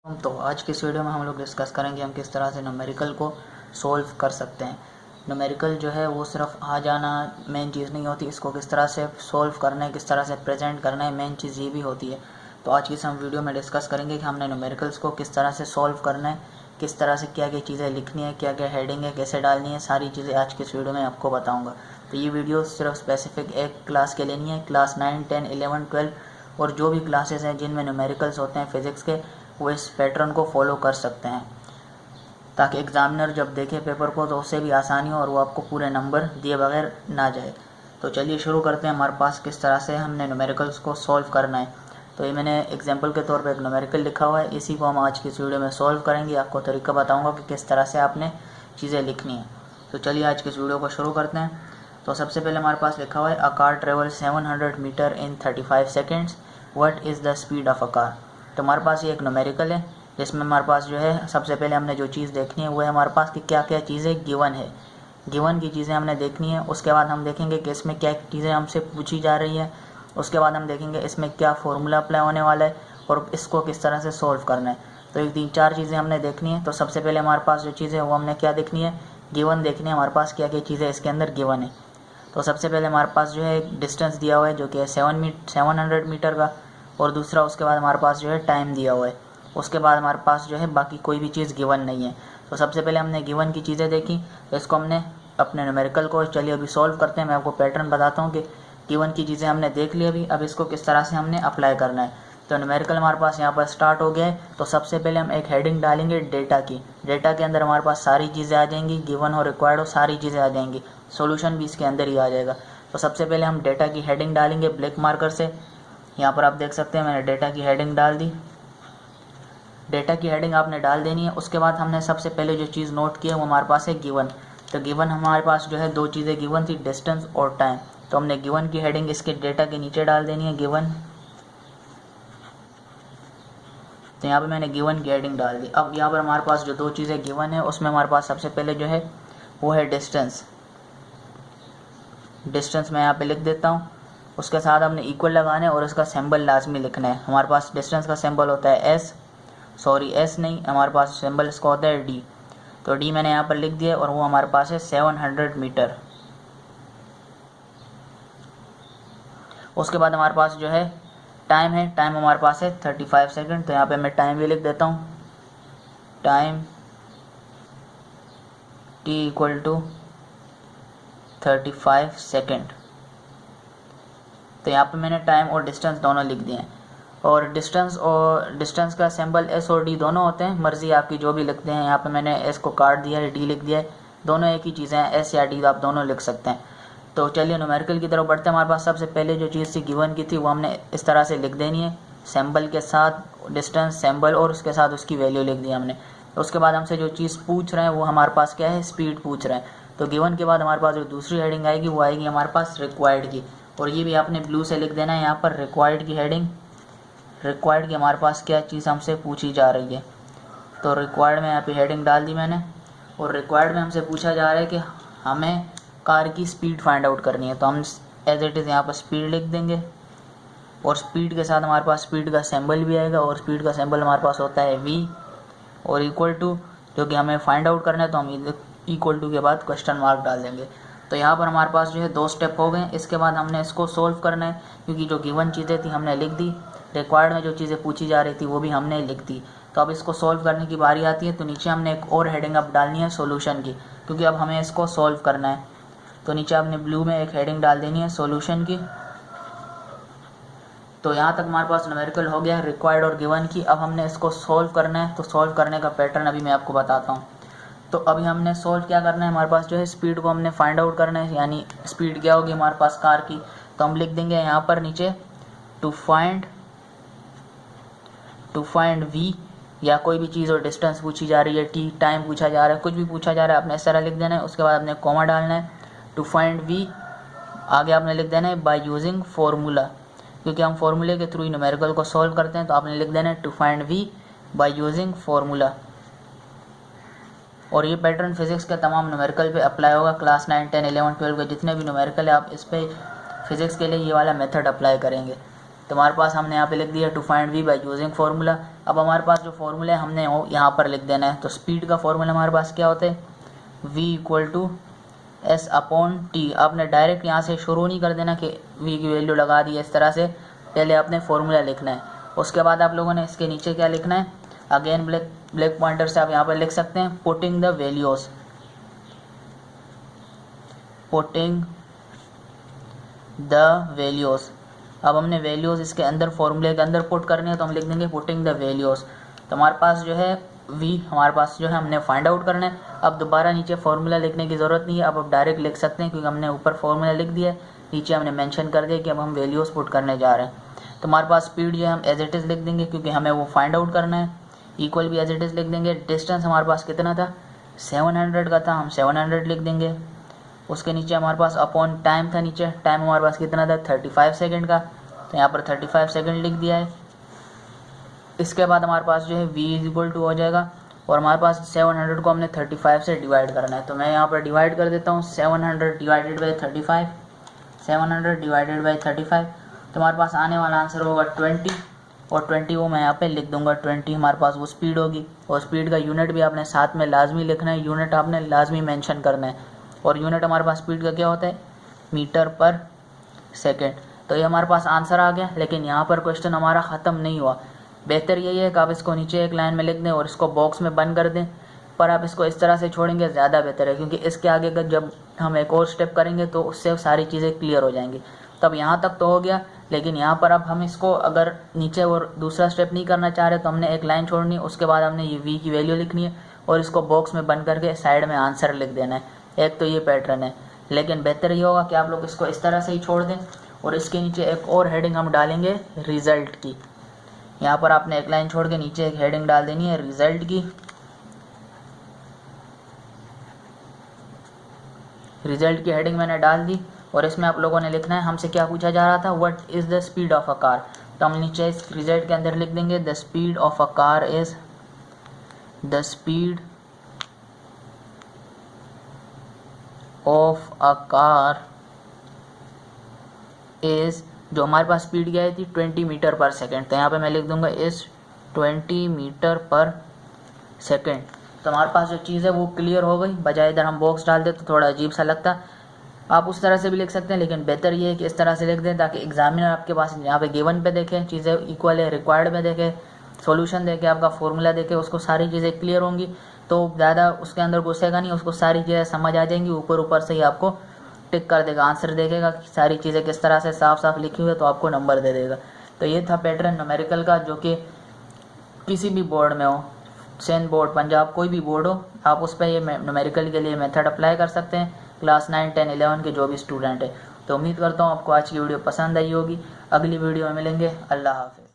तो आज की इस वीडियो में हम लोग डिस्कस करेंगे हम किस तरह से न्यूमेरिकल को सोल्व कर सकते हैं। न्यूमेरिकल जो है वो सिर्फ आ जाना मेन चीज़ नहीं होती, इसको किस तरह से सोल्व करना है, किस तरह से प्रेजेंट करना है, मेन चीज़ ये भी होती है। तो आज की इस हम वीडियो में डिस्कस करेंगे कि हमने न्यूमेरिकल्स को किस तरह से सोल्व करना है, किस तरह से क्या क्या चीज़ें लिखनी है, क्या क्या हेडिंग है, कैसे डालनी है, सारी चीज़ें आज की इस वीडियो में आपको बताऊँगा। तो ये वीडियो सिर्फ स्पेसिफिक एक क्लास के लिए नहीं है, क्लास 9, 10, 11, 12 और जो भी क्लासेस हैं जिनमें न्यूमेरिकल्स होते हैं फिज़िक्स के, वो इस पैटर्न को फॉलो कर सकते हैं ताकि एग्जामिनर जब देखे पेपर को तो उससे भी आसानी हो और वो आपको पूरे नंबर दिए बगैर ना जाए। तो चलिए शुरू करते हैं हमारे पास किस तरह से हमने न्यूमेरिकल्स को सॉल्व करना है। तो ये मैंने एग्जांपल के तौर पे एक न्यूमेरिकल लिखा हुआ है, इसी को हम आज की इस वीडियो में सॉल्व करेंगे। आपको तरीका बताऊँगा कि किस तरह से आपने चीज़ें लिखनी है। तो चलिए आज की इस वीडियो को शुरू करते हैं। तो सबसे पहले हमारे पास लिखा हुआ है a car travel 700 metre in 35 seconds, what is the speed of a car. तो हमारे पास ये एक न्यूमेरिकल है जिसमें हमारे पास जो है सबसे पहले हमने जो चीज़ देखनी है वो है हमारे पास कि क्या क्या चीज़ें गिवन है। गिवन की चीज़ें हमने देखनी है। उसके बाद हम देखेंगे कि इसमें क्या चीज़ें हमसे पूछी जा रही है। उसके बाद हम देखेंगे इसमें क्या फॉर्मूला अप्लाई होने वाला है और इसको किस तरह से सॉल्व करना है। तो ये 3-4 चीज़ें हमने देखनी है। तो सबसे पहले हमारे पास जो चीज़ है वो हमने क्या देखनी है, गिवन देखनी है हमारे पास क्या क्या चीज़ें इसके अंदर गिवन है। तो सबसे पहले हमारे पास जो है एक डिस्टेंस दिया हुआ है जो कि है 700 मीटर का, और दूसरा उसके बाद हमारे पास जो है टाइम दिया हुआ है। उसके बाद हमारे पास जो है बाकी कोई भी चीज़ गिवन नहीं है। तो सबसे पहले हमने गिवन की चीज़ें देखी, तो इसको हमने अपने न्यूमेरिकल को चलिए अभी सॉल्व करते हैं। मैं आपको पैटर्न बताता हूँ कि गिवन की चीज़ें हमने देख ली अभी, अब इसको किस तरह से हमने अप्लाई करना है। तो न्यूमेरिकल हमारे पास यहाँ पर स्टार्ट हो गया है। तो सबसे पहले हम एक हेडिंग डालेंगे डेटा की। डेटा के अंदर हमारे पास सारी चीज़ें आ जाएंगी, गिवन हो रिक्वायर्ड हो सारी चीज़ें आ जाएंगी, सॉल्यूशन भी इसके अंदर ही आ जाएगा। तो सबसे पहले हम डेटा की हेडिंग डालेंगे ब्लैक मार्कर से। यहाँ पर आप देख सकते हैं मैंने डेटा की हेडिंग डाल दी। डेटा की हेडिंग आपने डाल देनी है। उसके बाद हमने सबसे पहले जो चीज़ नोट की है वो हमारे पास है गिवन। तो गिवन हमारे पास जो है 2 चीज़ें गिवन थी, डिस्टेंस और टाइम। तो हमने गिवन की हेडिंग इसके डेटा के नीचे डाल देनी है, गिवन। तो यहाँ पे मैंने गिवन की हेडिंग डाल दी। अब यहाँ पर हमारे पास जो 2 चीज़ें गिवन है उसमें हमारे पास सबसे पहले जो है वो है डिस्टेंस। डिस्टेंस मैं यहाँ पे लिख देता हूँ। उसके साथ हमने इक्वल लगाना है और उसका सिंबल लाजमी लिखना है। हमारे पास डिस्टेंस का सिंबल होता है एस नहीं, हमारे पास सिंबल इसका होता है डी। तो डी मैंने यहाँ पर लिख दिया और वो हमारे पास है 700 मीटर। उसके बाद हमारे पास जो है टाइम है, टाइम हमारे पास है 35 सेकंड। तो यहाँ पे मैं टाइम भी लिख देता हूँ, time T equal to 35 second. तो यहाँ पे मैंने टाइम और डिस्टेंस दोनों लिख दिए हैं। और डिस्टेंस का सिंबल एस और डी दोनों होते हैं, मर्जी आपकी जो भी लिखते हैं। यहाँ पे मैंने एस को काट दिया है, डी लिख दिया है, दोनों एक ही चीज़ें हैं, एस या डी आप दोनों लिख सकते हैं। तो चलिए न्यूमेरिकल की तरफ बढ़ते हैं। हमारे पास सबसे पहले जो चीज़ थी गिवन की थी वो हमने इस तरह से लिख देनी है, सिंबल के साथ डिस्टेंस सिंबल और उसके साथ उसकी वैल्यू लिख दी हमने। उसके बाद हमसे जो चीज़ पूछ रहे हैं वो हमारे पास क्या है, स्पीड पूछ रहे हैं। तो गिवन के बाद हमारे पास जो दूसरी हेडिंग आएगी वो आएगी हमारे पास रिक्वायर्ड की, और ये भी आपने ब्लू से लिख देना है यहाँ पर, रिक्वायर्ड की हेडिंग। रिक्वायर्ड की हमारे पास क्या चीज़ हमसे पूछी जा रही है। तो रिक्वायर्ड में यहाँ पे हेडिंग डाल दी मैंने, और रिक्वायर्ड में हमसे पूछा जा रहा है कि हमें कार की स्पीड फाइंड आउट करनी है। तो हम एज इट इज़ यहाँ पर स्पीड लिख देंगे, और स्पीड के साथ हमारे पास स्पीड का सिंबल भी आएगा, और स्पीड का सिंबल हमारे पास होता है वी, और इक्वल टू जो कि हमें फाइंड आउट करना है तो हम इक्वल टू के बाद क्वेश्चन मार्क डाल देंगे। तो यहाँ पर हमारे पास जो है 2 स्टेप हो गए। इसके बाद हमने इसको सोल्व करना है, क्योंकि जो गिवन चीज़ें थी हमने लिख दी, रिक्वायर्ड में जो चीज़ें पूछी जा रही थी वो भी हमने लिख दी। तो अब इसको सोल्व करने की बारी आती है। तो नीचे हमने एक और हेडिंग अब डालनी है सॉल्यूशन की, क्योंकि अब हमें इसको सोल्व करना है। तो नीचे आपने ब्लू में एक हेडिंग डाल देनी है सॉल्यूशन की। तो यहाँ तक हमारे पास न्यूमेरिकल हो गया है रिक्वायर्ड और गिवन की। अब हमने इसको सोल्व करना है। तो सोल्व करने का पैटर्न अभी मैं आपको बताता हूँ। तो अभी हमने सोल्व क्या करना है, हमारे पास जो है स्पीड को हमने फाइंड आउट करना है, यानी स्पीड क्या होगी हमारे पास कार की। तो हम लिख देंगे यहाँ पर नीचे टू फाइंड वी, या कोई भी चीज़ और डिस्टेंस पूछी जा रही है, टी टाइम पूछा जा रहा है, कुछ भी पूछा जा रहा है, आपने इस तरह लिख देना है। उसके बाद आपने कॉमा डालना है, टू फाइंड वी, आगे आपने लिख देना है बाय यूजिंग फॉर्मूला, क्योंकि हम फॉर्मूले के थ्रू ही न्यूमेरिकल को सॉल्व करते हैं। तो आपने लिख देना है to find V by using formula. और ये पैटर्न फिजिक्स के तमाम न्यूमेरिकल पे अप्लाई होगा। क्लास 9, 10, 11, 12 के जितने भी न्यूमेरिकल है आप इस पर फिजिक्स के लिए ये वाला मेथड अप्लाई करेंगे। तो हमारे पास हमने यहाँ पे लिख दिया to find V by using formula. अब हमारे पास जो फार्मूला है हमने यहाँ पर लिख देना है। तो स्पीड का फार्मूला हमारे पास क्या होता है, v equal to S upon T. आपने डायरेक्ट यहाँ से शुरू नहीं कर देना कि v की वैल्यू लगा दी, इस तरह से पहले आपने फार्मूला लिखना है। उसके बाद आप लोगों ने इसके नीचे क्या लिखना है, अगेन ब्लैक पॉइंटर से आप यहाँ पर लिख सकते हैं putting the values, putting the values. अब हमने वैल्यूज इसके अंदर फॉर्मूले के अंदर पुट करने हैं, तो हम लिख देंगे पुटिंग द वैल्यूज। तो हमारे पास जो है v हमारे पास जो है हमने फाइंड आउट करना है। अब दोबारा नीचे फार्मूला लिखने की ज़रूरत नहीं है, अब आप डायरेक्ट लिख सकते हैं क्योंकि हमने ऊपर फार्मूला लिख दिया है, नीचे हमने मेंशन कर दिया कि अब हम वैल्यूज पुट करने जा रहे हैं। तो हमारे पास स्पीड जो है हम एज इट इज़ लिख देंगे क्योंकि हमें वो फाइंड आउट करना है। इक्वल भी एज इट इज़ लिख देंगे। डिस्टेंस हमारे पास कितना था, 700 का था, हम 700 लिख देंगे। उसके नीचे हमारे पास अपॉन टाइम था, नीचे टाइम हमारे पास कितना था 35 सेकेंड का, तो यहाँ पर 35 सेकेंड लिख दिया है। इसके बाद हमारे पास जो है v इज इक्वल टू हो जाएगा और हमारे पास 700 को हमने 35 से डिवाइड करना है। तो मैं यहाँ पर डिवाइड कर देता हूँ 700 डिवाइडेड बाई 35, 700 डिवाइडेड बाई 35, तो हमारे पास आने वाला आंसर होगा 20 और 20 वो मैं यहाँ पे लिख दूंगा 20 हमारे पास वो स्पीड होगी। और स्पीड का यूनिट भी आपने साथ में लाजमी लिखना है, यूनिट आपने लाजमी मेंशन करना है। और यूनिट हमारे पास स्पीड का क्या होता है, मीटर पर सेकेंड। तो ये हमारे पास आंसर आ गया, लेकिन यहाँ पर क्वेश्चन हमारा ख़त्म नहीं हुआ। बेहतर यही है कि आप इसको नीचे एक लाइन में लिख दें और इसको बॉक्स में बंद कर दें, पर आप इसको इस तरह से छोड़ेंगे ज़्यादा बेहतर है क्योंकि इसके आगे का जब हम एक और स्टेप करेंगे तो उससे सारी चीज़ें क्लियर हो जाएंगी। तब यहाँ तक तो हो गया, लेकिन यहाँ पर अब हम इसको अगर नीचे और दूसरा स्टेप नहीं करना चाह रहे तो हमने एक लाइन छोड़नी है, उसके बाद हमने ये v की वैल्यू लिखनी है और इसको बॉक्स में बंद करके साइड में आंसर लिख देना है। एक तो ये पैटर्न है, लेकिन बेहतर ये होगा कि आप लोग इसको इस तरह से ही छोड़ दें और इसके नीचे एक और हेडिंग हम डालेंगे रिज़ल्ट की। यहाँ पर आपने एक लाइन छोड़ के नीचे एक हेडिंग डाल देनी है रिज़ल्ट की। रिज़ल्ट की हेडिंग मैंने डाल दी और इसमें आप लोगों ने लिखना है, हमसे क्या पूछा जा रहा था, what is the speed of a car. तो हम नीचे इस रिज़ल्ट के अंदर लिख देंगे the speed of a car is, the speed of a car is, जो हमारे पास स्पीड क्या आई थी 20 मीटर पर सेकेंड, तो यहाँ पे मैं लिख दूंगा इस 20 मीटर पर सेकेंड। तो हमारे पास जो चीज़ है वो क्लियर हो गई, बजाय इधर हम बॉक्स डाल दे तो थोड़ा अजीब सा लगता। आप उस तरह से भी लिख सकते हैं, लेकिन बेहतर ये है कि इस तरह से लिख दें ताकि एग्जामिनर आपके पास यहाँ पे गिवन पे देखें, चीज़ें इक्वल है, रिक्वायर्ड में देखें, सॉल्यूशन देखे, आपका फॉर्मूला देखे, उसको सारी चीज़ें क्लियर होंगी तो ज़्यादा उसके अंदर घुसेगा नहीं, उसको सारी चीज़ें समझ आ जाएंगी। ऊपर ऊपर से ही आपको टिक कर देगा, आंसर देखेगा कि सारी चीज़ें किस तरह से साफ साफ लिखी हुई है, तो आपको नंबर दे देगा। तो ये था पैटर्न न्यूमेरिकल का, जो कि किसी भी बोर्ड में हो, सिंध बोर्ड, पंजाब, कोई भी बोर्ड हो, आप उस पर ये न्यूमेरिकल के लिए मेथड अप्लाई कर सकते हैं, क्लास 9, 10, 11 के जो भी स्टूडेंट है। तो उम्मीद करता हूँ आपको आज की वीडियो पसंद आई होगी। अगली वीडियो में मिलेंगे। अल्लाह हाफ़िज़।